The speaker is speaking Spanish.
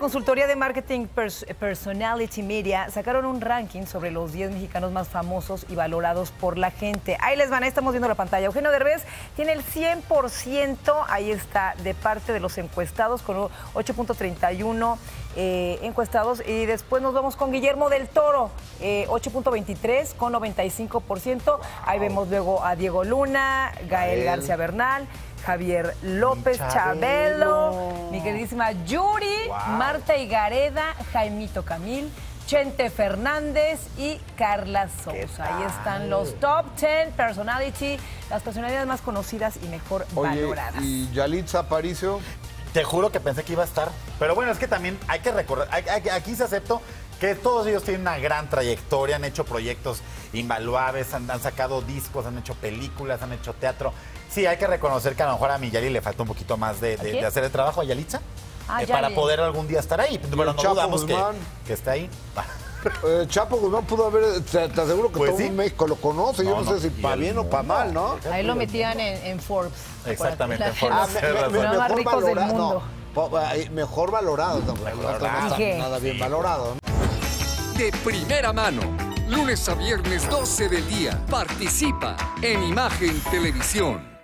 consultoría de marketing Personality Media sacaron un ranking sobre los 10 mexicanos más famosos y valorados por la gente. Ahí les van, ahí estamos viendo la pantalla. Eugenio Derbez tiene el 100%, ahí está, de parte de los encuestados, con 8.31 encuestados. Y después nos vamos con Guillermo del Toro, 8.23 con 95%. Ahí vemos luego a Diego Luna, Gael García Bernal, Javier López Chabelo, mi queridísima Yuri, Marta Higareda, Jaimito Camil, Chente Fernández y Carla Sousa. Ahí están los top 10 personality, las personalidades más conocidas y mejor valoradas. ¿Y Yalitza Aparicio? Te juro que pensé que iba a estar. Pero bueno, es que también hay que recordar, aquí se aceptó que todos ellos tienen una gran trayectoria, han hecho proyectos invaluables, han sacado discos, han hecho películas, han hecho teatro. Sí, hay que reconocer que a lo mejor a mi Yali le falta un poquito más de hacer el trabajo a Yalitza para poder algún día estar ahí. Pero no dudamos que esté ahí. Chapo Guzmán pudo haber, te aseguro que pues todo México lo conoce. Yo no sé si para bien o para mal, ¿no? Ahí lo metían en Forbes. Exactamente, en Forbes. Mejor más ricos del mundo. Mejor valorado. No está nada bien valorado. De primera mano, lunes a viernes 12 del día. Participa en Imagen Televisión.